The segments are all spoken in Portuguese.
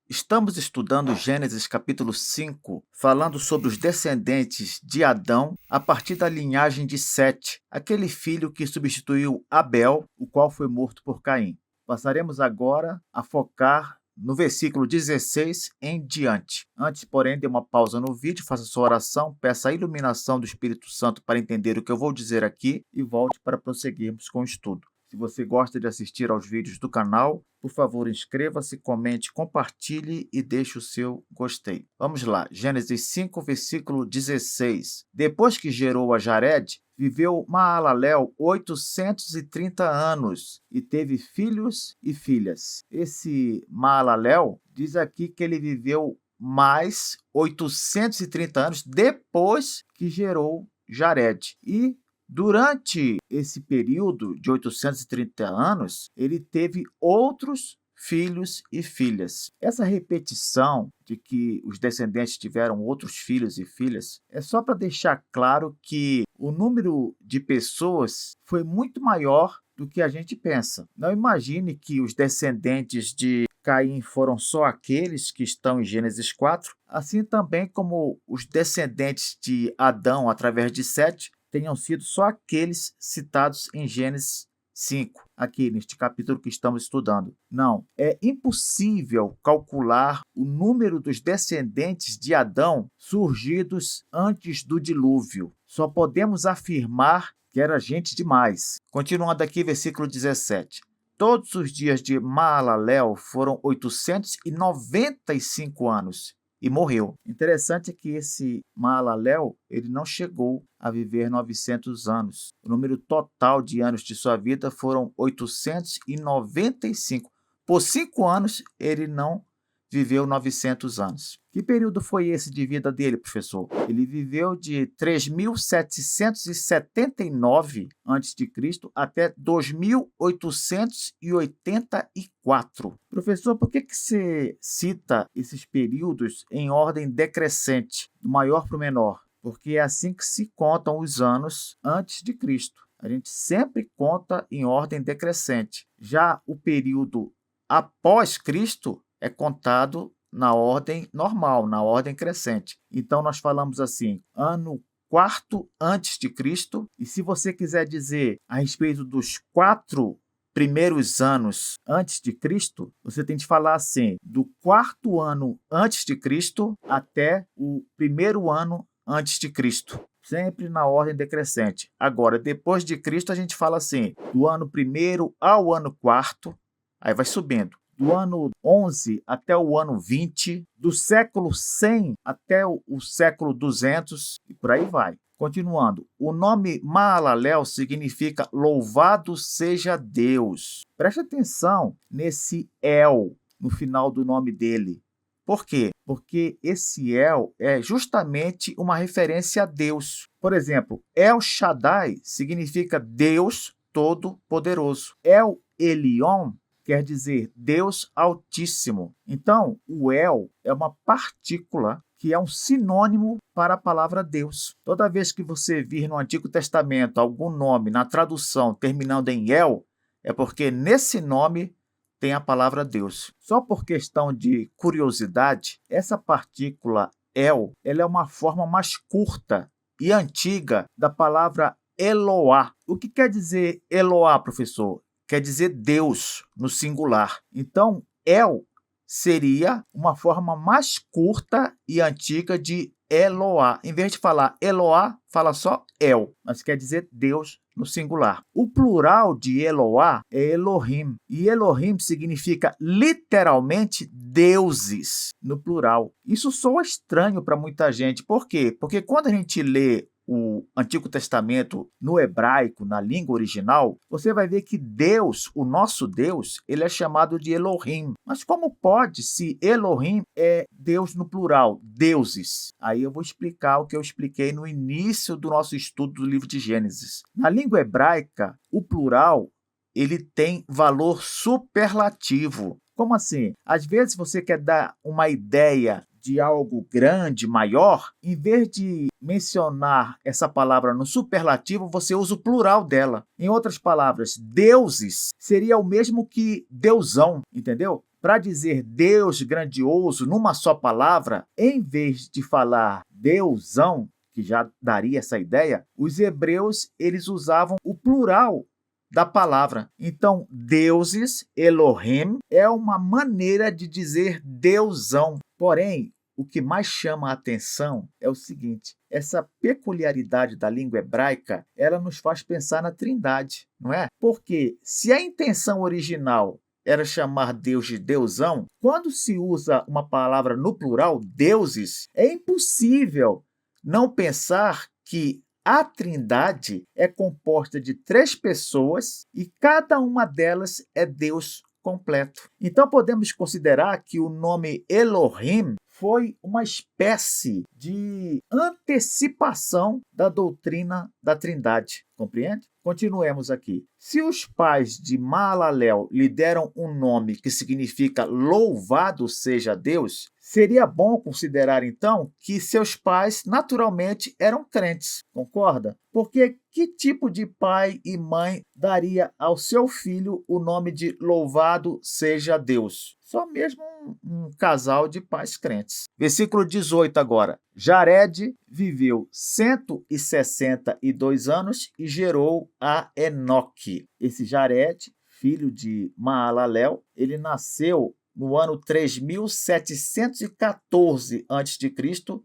Estamos estudando Gênesis capítulo 5, falando sobre os descendentes de Adão a partir da linhagem de Sete, aquele filho que substituiu Abel, o qual foi morto por Caim. Passaremos agora a focar no versículo 16 em diante. Antes, porém, dê uma pausa no vídeo, faça sua oração, peça a iluminação do Espírito Santo para entender o que eu vou dizer aqui e volte para prosseguirmos com o estudo. Se você gosta de assistir aos vídeos do canal, por favor, inscreva-se, comente, compartilhe e deixe o seu gostei. Vamos lá, Gênesis 5, versículo 16. Depois que gerou a Jared, viveu Maalalel 830 anos e teve filhos e filhas. Esse Maalalel diz aqui que ele viveu mais 830 anos depois que gerou Jared. E durante esse período de 830 anos, ele teve outros filhos e filhas. Essa repetição de que os descendentes tiveram outros filhos e filhas é só para deixar claro que o número de pessoas foi muito maior do que a gente pensa. Não imagine que os descendentes de Caim foram só aqueles que estão em Gênesis 4, assim também como os descendentes de Adão através de Sete tenham sido só aqueles citados em Gênesis 5, aqui neste capítulo que estamos estudando. Não, é impossível calcular o número dos descendentes de Adão surgidos antes do dilúvio. Só podemos afirmar que era gente demais. Continuando aqui, versículo 17. Todos os dias de Maalalel foram 895 anos. E morreu. Interessante é que esse Maalalel, ele não chegou a viver 900 anos. O número total de anos de sua vida foram 895. Por 5 anos, ele não viveu 900 anos. Que período foi esse de vida dele, professor? Ele viveu de 3.779 a.C. até 2.884. Professor, por que você cita esses períodos em ordem decrescente, do maior para o menor? Porque é assim que se contam os anos antes de Cristo. A gente sempre conta em ordem decrescente. Já o período após Cristo é contado na ordem normal, na ordem crescente. Então, nós falamos assim, ano 4 antes de Cristo, e se você quiser dizer a respeito dos 4 primeiros anos antes de Cristo, você tem de falar assim, do 4º ano antes de Cristo até o 1º ano antes de Cristo. Sempre na ordem decrescente. Agora, depois de Cristo, a gente fala assim, do ano 1º ao ano 4º, aí vai subindo. Do ano 11 até o ano 20, do século 100 até o século 200 e por aí vai. Continuando, o nome Maalalel significa louvado seja Deus. Preste atenção nesse El no final do nome dele. Por quê? Porque esse El é justamente uma referência a Deus. Por exemplo, El Shaddai significa Deus Todo-Poderoso. El Elyon quer dizer Deus Altíssimo. Então, o El é uma partícula que é um sinônimo para a palavra Deus. Toda vez que você vir no Antigo Testamento algum nome na tradução terminando em El, é porque nesse nome tem a palavra Deus. Só por questão de curiosidade, essa partícula El, ela é uma forma mais curta e antiga da palavra Eloá. O que quer dizer Eloá, professor? Quer dizer Deus no singular. Então, El seria uma forma mais curta e antiga de Eloá. Em vez de falar Eloá, fala só El, mas quer dizer Deus no singular. O plural de Eloá é Elohim, e Elohim significa literalmente deuses no plural. Isso soa estranho para muita gente. Por quê? Porque quando a gente lê o Antigo Testamento no hebraico, na língua original, você vai ver que Deus, o nosso Deus, ele é chamado de Elohim. Mas como pode se Elohim é Deus no plural, deuses? Aí eu vou explicar o que eu expliquei no início do nosso estudo do livro de Gênesis. Na língua hebraica, o plural ele tem valor superlativo. Como assim? Às vezes você quer dar uma ideia de algo grande, maior, em vez de mencionar essa palavra no superlativo, você usa o plural dela. Em outras palavras, deuses seria o mesmo que deusão, entendeu? para dizer Deus grandioso numa só palavra, em vez de falar Deusão, que já daria essa ideia, os hebreus eles usavam o plural da palavra. Então, deuses, Elohim, é uma maneira de dizer Deusão. Porém, o que mais chama a atenção é o seguinte: essa peculiaridade da língua hebraica, ela nos faz pensar na Trindade, não é? Porque se a intenção original era chamar Deus de Deusão, quando se usa uma palavra no plural, deuses, é impossível não pensar que a Trindade é composta de 3 pessoas e cada uma delas é Deus completo. Então podemos considerar que o nome Elohim foi uma espécie de antecipação da doutrina da Trindade. Compreende? Continuemos aqui. Se os pais de Maalalel lhe deram um nome que significa louvado seja Deus, seria bom considerar então que seus pais naturalmente eram crentes, concorda? Porque que tipo de pai e mãe daria ao seu filho o nome de louvado seja Deus? Só mesmo um casal de pais crentes. Versículo 18 agora. Jared viveu 162 anos e gerou a Enoque. Esse Jared, filho de Maalalel, ele nasceu no ano 3714 a.C.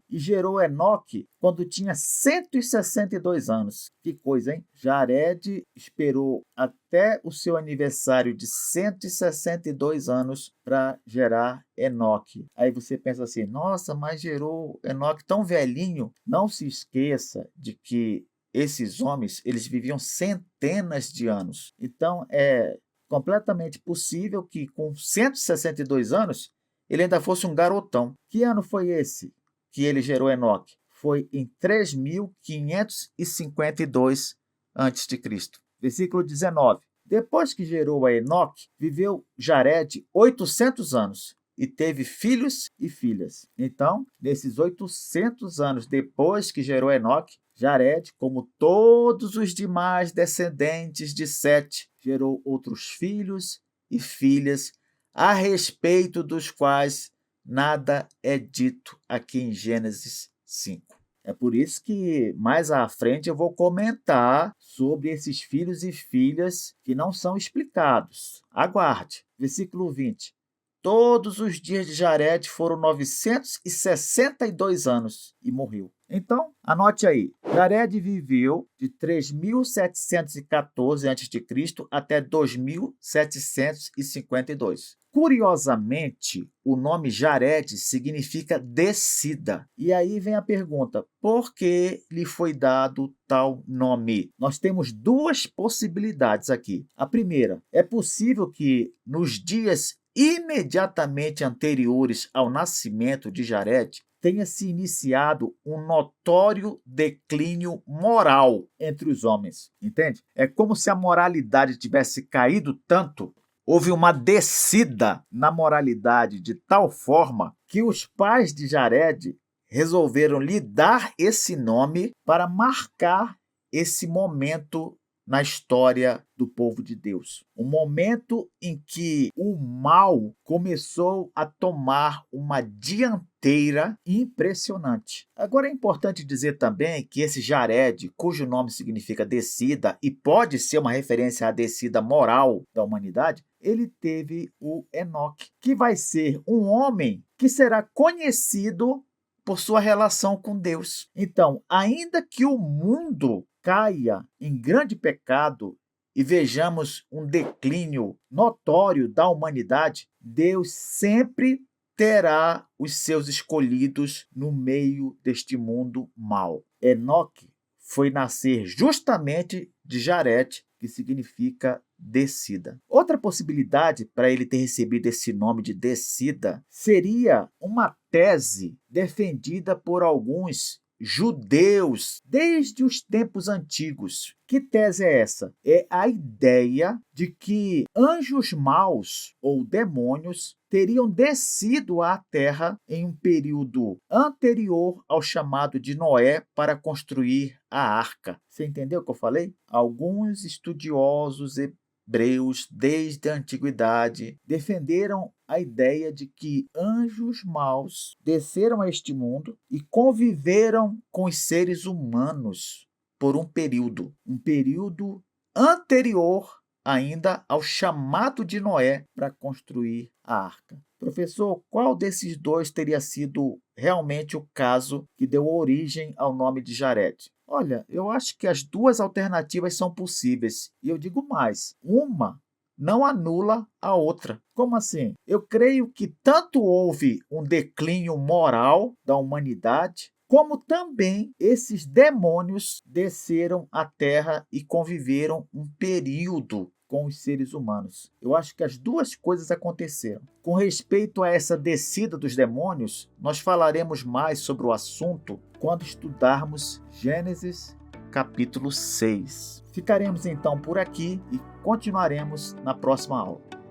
e gerou Enoque quando tinha 162 anos. Que coisa, hein? Jared esperou até o seu aniversário de 162 anos para gerar Enoque. Aí você pensa assim, nossa, mas gerou Enoque tão velhinho. Não se esqueça de que esses homens, eles viviam centenas de anos. Então, completamente possível que com 162 anos ele ainda fosse um garotão. Que ano foi esse que ele gerou Enoque? Foi em 3552 a.C. Versículo 19. Depois que gerou a Enoque, viveu Jared 800 anos e teve filhos e filhas. Então, nesses 800 anos depois que gerou Enoque, Jared, como todos os demais descendentes de Sete, gerou outros filhos e filhas, a respeito dos quais nada é dito aqui em Gênesis 5. É por isso que mais à frente eu vou comentar sobre esses filhos e filhas que não são explicados. Aguarde. Versículo 20. Todos os dias de Jared foram 962 anos e morreu. Então, anote aí. Jared viveu de 3714 a.C. até 2752. Curiosamente, o nome Jared significa descida. E aí vem a pergunta, por que lhe foi dado tal nome? Nós temos 2 possibilidades aqui. A primeira, é possível que nos dias imediatamente anteriores ao nascimento de Jared, tenha se iniciado um notório declínio moral entre os homens, entende? É como se a moralidade tivesse caído tanto, houve uma descida na moralidade de tal forma que os pais de Jared resolveram lhe dar esse nome para marcar esse momento na história do povo de Deus. Um momento em que o mal começou a tomar uma dianteira impressionante. Agora é importante dizer também que esse Jared, cujo nome significa descida e pode ser uma referência à descida moral da humanidade, ele teve o Enoque, que vai ser um homem que será conhecido por sua relação com Deus. Então, ainda que o mundo caia em grande pecado e vejamos um declínio notório da humanidade, Deus sempre terá os seus escolhidos no meio deste mundo mau. Enoque foi nascer justamente de Jared, que significa descida. Outra possibilidade para ele ter recebido esse nome de descida seria uma tese defendida por alguns judeus desde os tempos antigos. Que tese é essa? É a ideia de que anjos maus ou demônios teriam descido à terra em um período anterior ao chamado de Noé para construir a arca. Você entendeu o que eu falei? Alguns estudiosos hebreus, desde a antiguidade, defenderam a ideia de que anjos maus desceram a este mundo e conviveram com os seres humanos por um período anterior ainda ao chamado de Noé para construir a arca. Professor, qual desses dois teria sido realmente o caso que deu origem ao nome de Jared? Olha, eu acho que as duas alternativas são possíveis. E eu digo mais, uma não anula a outra. Como assim? Eu creio que tanto houve um declínio moral da humanidade, como também esses demônios desceram à Terra e conviveram um período com os seres humanos. Eu acho que as duas coisas aconteceram. Com respeito a essa descida dos demônios, nós falaremos mais sobre o assunto quando estudarmos Gênesis capítulo 6. Ficaremos então por aqui e continuaremos na próxima aula.